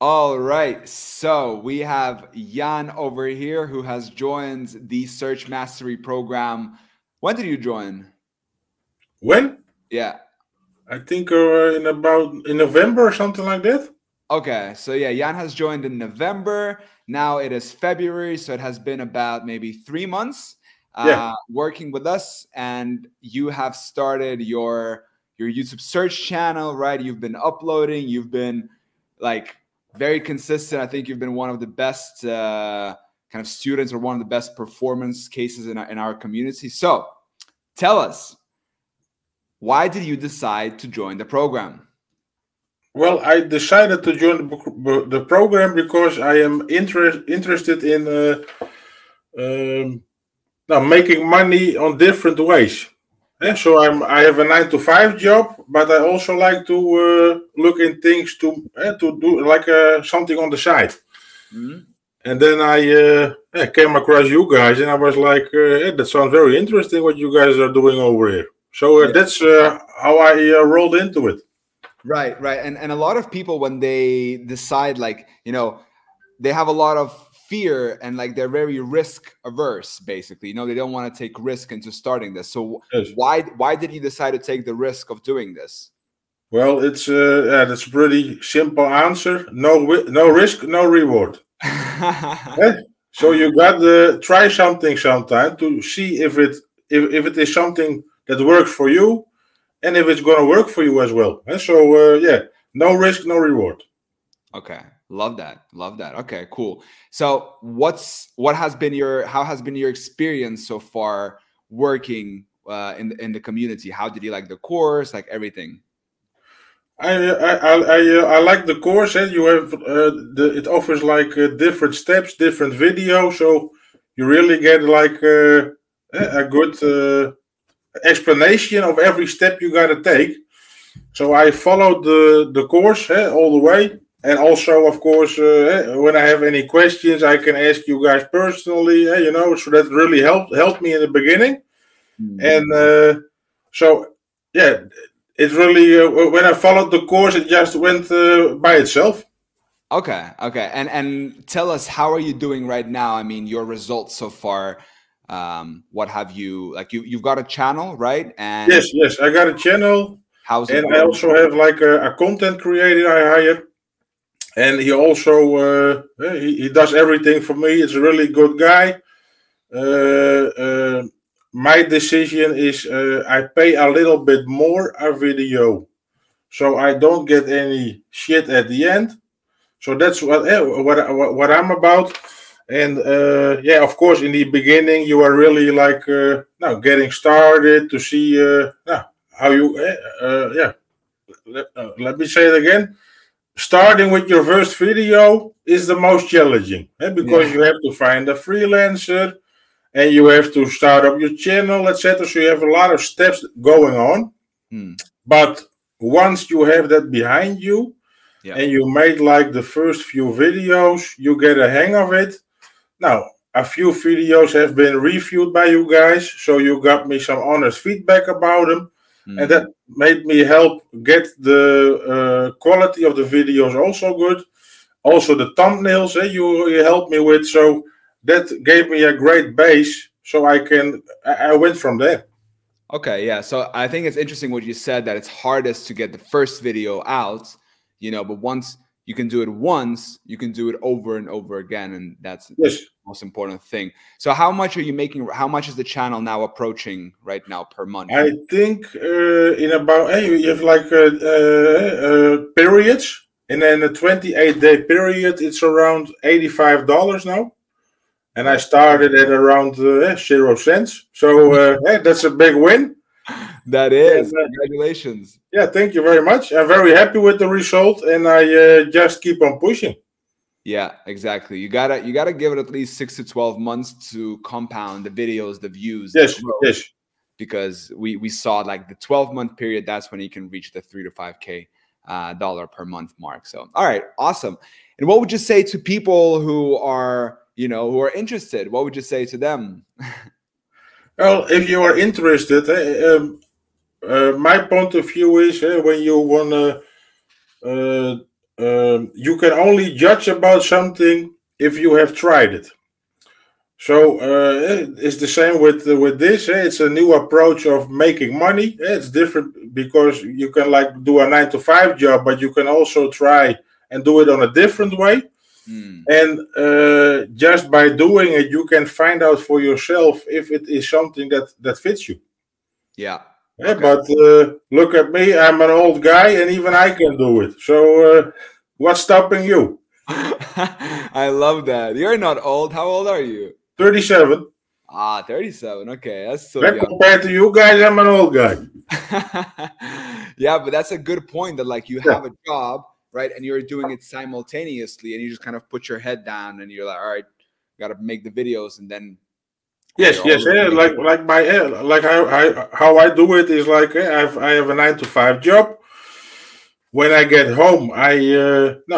All right, so we have Jan over here who has joined the Search Mastery program. When did you join? When? Yeah. I think in November or something like that. Okay, so yeah, Jan has joined in November. Now it is February, so it has been about maybe 3 months Yeah. working with us, and you have started your YouTube search channel, right? You've been uploading. You've been like very consistent. I think you've been one of the best kind of students, or one of the best performance cases in our community. So tell us, why did you decide to join the program? Well, I decided to join the program because I am interested in um, now making money on different ways. So I have a 9 to 5 job, but I also like to look in things to do like something on the side. Mhm. And then I came across you guys, and I was like, that sounds very interesting what you guys are doing over here. So that's how I rolled into it. Right, right. And a lot of people, when they decide, like, they have a lot of fear, and like they're very risk averse, basically. They don't want to take risk into starting this. So Yes. why did you decide to take the risk of doing this? Well, that's a pretty simple answer. No risk, no reward. Eh? So you got to try something sometime to see if it is something that works for you, and if it's going to work for you as well. So no risk, no reward. Okay. Love that. Love that. Okay, cool. So how has been your experience so far working in the community? How did you like the course, like everything? I like the course. You have it offers like different steps, different videos, so you really get like a good explanation of every step you got to take. So I followed the course all the way, and also of course when I have any questions, I can ask you guys personally. So that really helped me in the beginning, Hmm. and so yeah, it really when I followed the course, it just went by itself. Okay, okay. And tell us, how are you doing right now? I mean, your results so far. What have you, like, you've got a channel, right? And Yes, I got a channel, how's it and I going? also have like a content creator I hired, and he also he does everything for me. It's a really good guy. Uh, uh, my decision is I pay a little bit more a video, so I don't get any shit at the end. So that's what I'm about. And yeah, of course, in the beginning, you are really like now getting started to see how you yeah. Let me say it again. Starting with your first video is the most challenging because Yeah. you have to find a freelancer and you have to start up your channel, etc. So you have a lot of steps going on. Hmm. But once you have that behind you Yeah. and you made like the first few videos, you get a hang of it. Now, a few videos have been reviewed by you guys, so you got me some honest feedback about them, and that Hmm. made me help get the quality of the videos also good. Also, the thumbnails you helped me with, so that gave me a great base. So I went from there. Okay, yeah. So I think it's interesting what you said, that it's hardest to get the first video out, but once you can do it once, you can do it over and over again, and that's Yes, the most important thing. So how much are you making? How much is the channel now approaching right now per month? I think in about you have like periods, and then a 28-day period, it's around $85 now. And I Right. started at around 0 cents. So that's a big win. That And, is. Congratulations. yeah, thank you very much. I'm very happy with the result, and I just keep on pushing. Yeah, exactly. You gotta give it at least 6 to 12 months to compound the videos, the views, the Yes, growth, yes. because we saw like the 12-month period. That's when you can reach the 3 to 5K dollar per month mark. So, all right, awesome. And what would you say to people who are interested? What would you say to them? Well, if you are interested, my point of view is when you want to you can only judge about something if you have tried it. So it's the same with this. It's a new approach of making money. It's different because you can like do a 9 to 5 job, but you can also try and do it on a different way. And just by doing it, you can find out for yourself if it is something that fits you. Yeah. Yeah, okay. But look at me, I'm an old guy and even I can do it. So what's stopping you? I love that. You're not old. How old are you? 37. Ah, 37. Okay, that's so young. young. Compared to you guys, I'm an old guy. Yeah, but that's a good point that like you have a job, right? And you're doing it simultaneously and you just kind of put your head down and you're like, all right, got to make the videos and then yes, like how I do it is like I have a 9 to 5 job. When I get home, I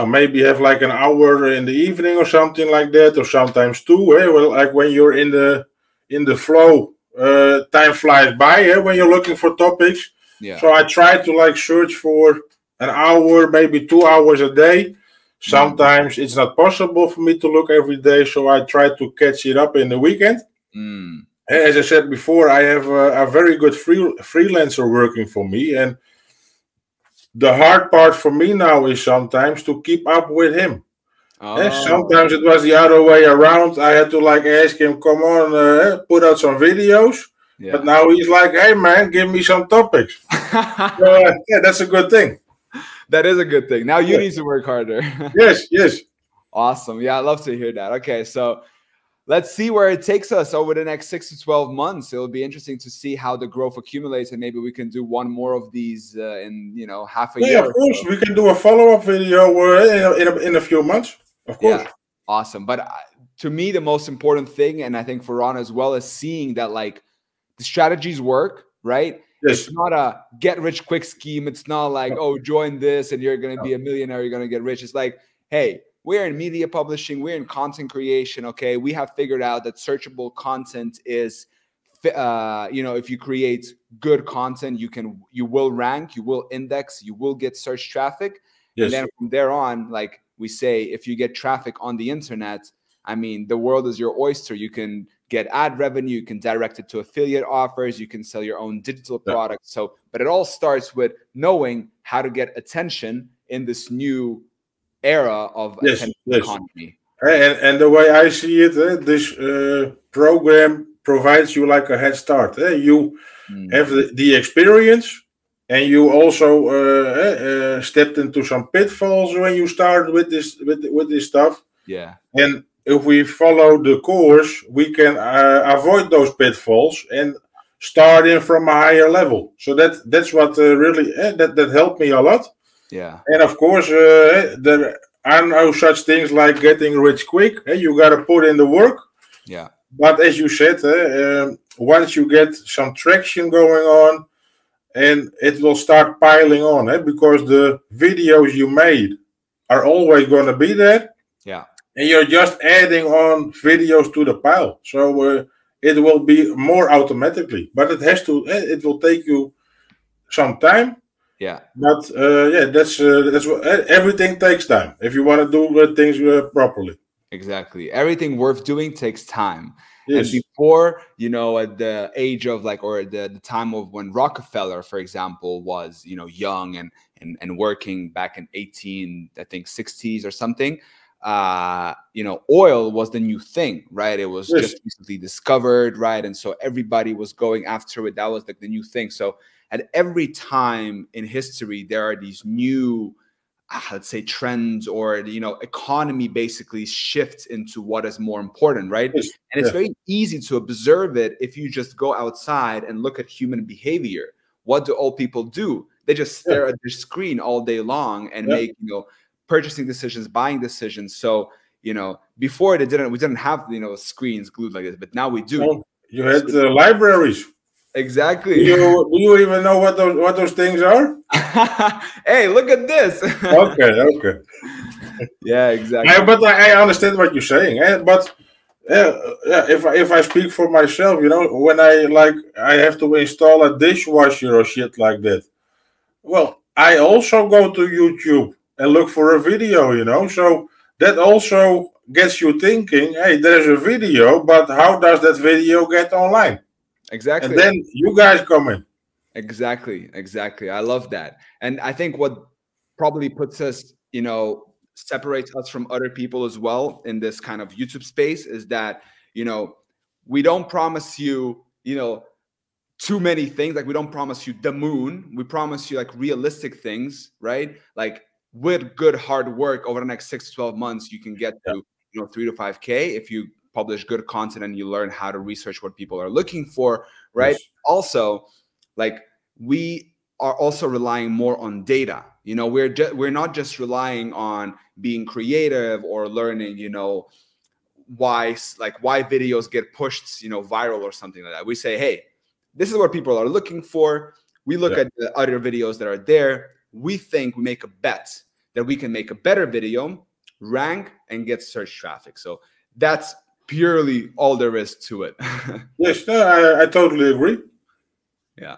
maybe have like an hour in the evening or something like that, or sometimes 2. Well, like when you're in the flow, time flies by. When you're looking for topics, so I try to like search for an hour, maybe 2 hours a day. Sometimes it's not possible for me to look every day, so I try to catch it up in the weekend. As I said before, I have a very good freelancer working for me, and the hard part for me now is sometimes to keep up with him. Sometimes it was the other way around. I had to like ask him, come on, put out some videos. But now he's like, hey man, give me some topics. So, that's a good thing. That is a good thing. Now you need to work harder. Yes. Awesome. Yeah, I love to hear that. Okay, so let's see where it takes us over the next 6 to 12 months. It'll be interesting to see how the growth accumulates, and maybe we can do one more of these in half a year. Yeah, of course. We can do a follow-up video in a few months. Of course. Yeah, awesome. But to me, the most important thing, and I think for Ron as well, is seeing that like the strategies work, right? Yes. It's not a get-rich-quick scheme. It's not like, oh, join this and you're going to be a millionaire, you're going to get rich. It's like, hey, we're in media publishing, we're in content creation, okay? We have figured out that searchable content is, if you create good content, you will rank, you will index, you will get search traffic. Yes. And then from there on, like we say, if you get traffic on the internet, I mean, the world is your oyster. You can get ad revenue, you can direct it to affiliate offers, you can sell your own digital products. So, but it all starts with knowing how to get attention in this new era of attention economy. And the way I see it, this program provides you like a head start. You have the experience, and you also stepped into some pitfalls when you started with this stuff. Yeah. And if we follow the course, we can avoid those pitfalls and start in from a higher level. So that's what really that helped me a lot. Yeah. And of course, there are no such things like getting rich quick. You got to put in the work. Yeah. But as you said, once you get some traction going on, and it will start piling on, because the videos you made are always going to be there. Yeah. And you're just adding on videos to the pile. So it will be more automatically. But it will take you some time. Yeah. But that's what everything takes time if you want to do things properly. Exactly. Everything worth doing takes time. Yes. And before, at the age of or the time of when Rockefeller, for example, was, young and working back in 1860s or something, oil was the new thing, right? It was just recently discovered, right? And so everybody was going after it. That was like the new thing. So at every time in history, there are these new, let's say, trends, or economy basically shifts into what is more important, right? Yes. And it's very easy to observe it if you just go outside and look at human behavior. What do old people do? They just stare at their screen all day long and make purchasing decisions, buying decisions. So before we didn't have screens glued like this, but now we do. Oh, you had libraries. Exactly. Do you even know what those things are? Hey, look at this. Okay. Yeah, exactly. But I understand what you're saying. But if I speak for myself, when I have to install a dishwasher or shit like that, well, I also go to YouTube and look for a video, you know. So that also gets you thinking, hey, there's a video, but how does that video get online? Exactly. And then you guys come in. Exactly. Exactly. I love that. And I think what probably puts us, you know, separates us from other people as well in this kind of YouTube space is that, you know, we don't promise you, you know, too many things. Like we don't promise you the moon. We promise you like realistic things, right? Like with good hard work over the next 6 to 12 months, you can get Yeah. to, you know, 3 to 5K if you publish good content and you learn how to research what people are looking for, right? Yes. Also, like we are also relying more on data. You know, we're not just relying on being creative or learning, you know, why videos get pushed, you know, viral or something like that. We say, hey, this is what people are looking for. We look Yeah. at the other videos that are there. We think we make a bet that we can make a better video, rank, and get search traffic. So that's purely all there is to it. Yes, no, I totally agree. Yeah.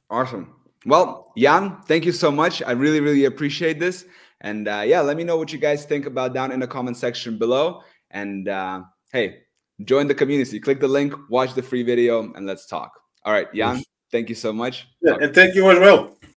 Awesome. Well, Jan, thank you so much. I really, really appreciate this. And yeah, let me know what you guys think about down in the comment section below. And hey, join the community. Click the link, watch the free video, and let's talk. All right, Jan, Yes. thank you so much. Yeah, and thank you as well.